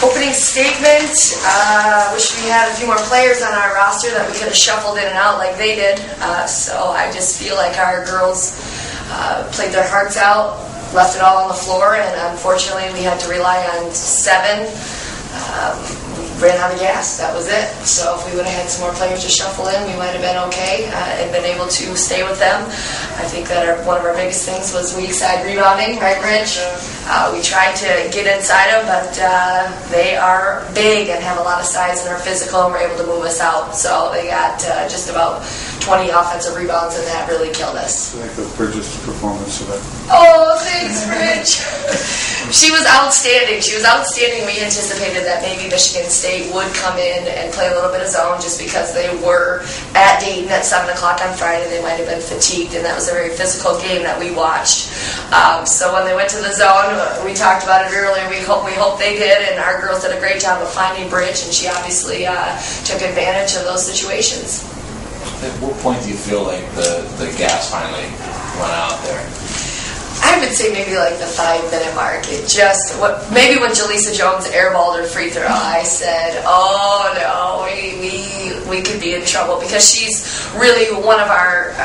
Opening statement, wish we had a few more players on our roster that we could have shuffled in and out like they did. So I just feel like our girls played their hearts out, left it all on the floor, and unfortunately we had to rely on 7. Ran out of gas, that was it. So if we would have had some more players to shuffle in, we might have been okay and been able to stay with them. I think that one of our biggest things was weak side rebounding, right, Rich? We tried to get inside them, but they are big and have a lot of size and are physical and were able to move us out. So they got just about 20 offensive rebounds, and that really killed us. I think that Brigid's performance today. Oh, thanks, Rich. She was outstanding. We anticipated that maybe Michigan State would come in and play a little bit of zone just because they were at Dayton at 7 o'clock on Friday. They might have been fatigued, and that was a very physical game that we watched. So when they went to the zone, we talked about it earlier. We hope they did, and our girls did a great job of finding Bridge, and she obviously took advantage of those situations. At what point do you feel like the gas finally went out there? I would say maybe like the 5-minute mark. Maybe when Jaleesa Jones airballed her free throw, I said, "Oh no, we could be in trouble," because she's really one of our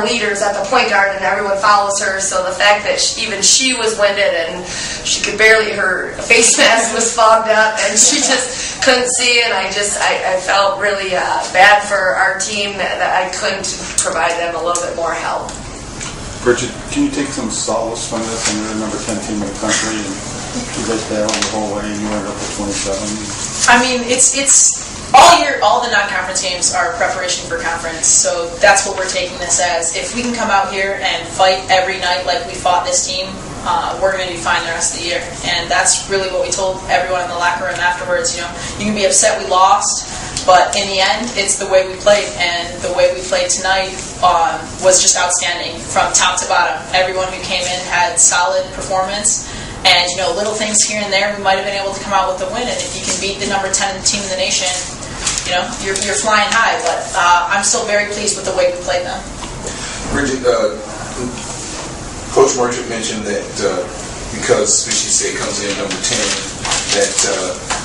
leaders at the point guard, and everyone follows her. So the fact that even she was winded and she could barely, her face mask was fogged up, and she just couldn't see. And I felt really bad for our team that I couldn't provide them a little bit more help. Brigid, can you take some solace from this? And you're the number 10 team in the country, and you guys battled the whole way, and you ended up with 27. I mean, it's all year. All the non-conference games are preparation for conference, so that's what we're taking this as. If we can come out here and fight every night like we fought this team, we're going to be fine the rest of the year. And that's really what we told everyone in the locker room afterwards. You know, you can be upset we lost, but in the end, it's the way we played, and the way we played tonight was just outstanding from top to bottom. Everyone who came in had solid performance, and you know, little things here and there, we might have been able to come out with the win. And if you can beat the number 10 team in the nation, you know, you're flying high. But I'm still very pleased with the way we played them. Brigid, Coach Merchant mentioned that because Michigan State comes in number 10, that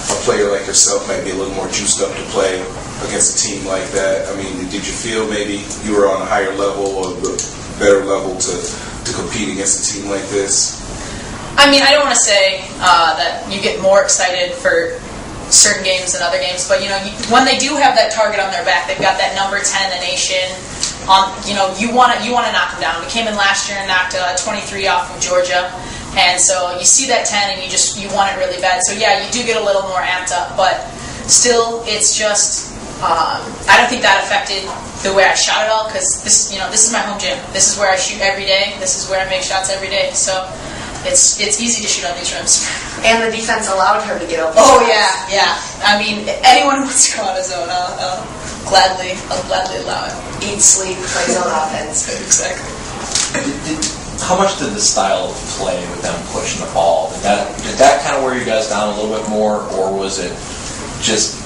a player like yourself might be a little more juiced up to play against a team like that. I mean, did you feel maybe you were on a higher level or a better level to compete against a team like this? I mean, I don't want to say that you get more excited for certain games than other games, but you know, when they do have that target on their back, they've got that number 10 in the nation. You know, you want to knock them down. We came in last year and knocked 23 off of Georgia. And so you see that 10 and you want it really bad. So yeah, you do get a little more amped up, but still, it's just I don't think that affected the way I shot it all, because this is my home gym. This is where I shoot every day. This is where I make shots every day. So it's easy to shoot on these rims. And the defense allowed her to get open. Oh yeah. I mean, anyone who wants to go out of zone, I'll gladly allow it. Eat, sleep, play zone offense. Exactly. How much did the style of play with them pushing the ball, did that kind of wear you guys down a little bit more, or was it just,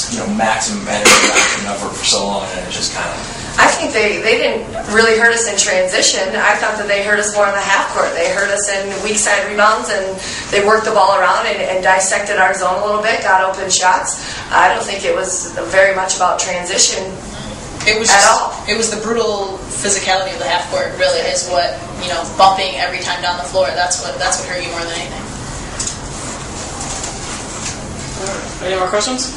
you know, maximum energy backing up for so long and it just kind of... I think they didn't really hurt us in transition. I thought that they hurt us more in the half court. They hurt us in weak side rebounds, and they worked the ball around and dissected our zone a little bit, got open shots. I don't think it was very much about transition. It was at all. It was the brutal physicality of the half court. Really, is what, you know, bumping every time down the floor. That's what hurt you more than anything. Any more questions?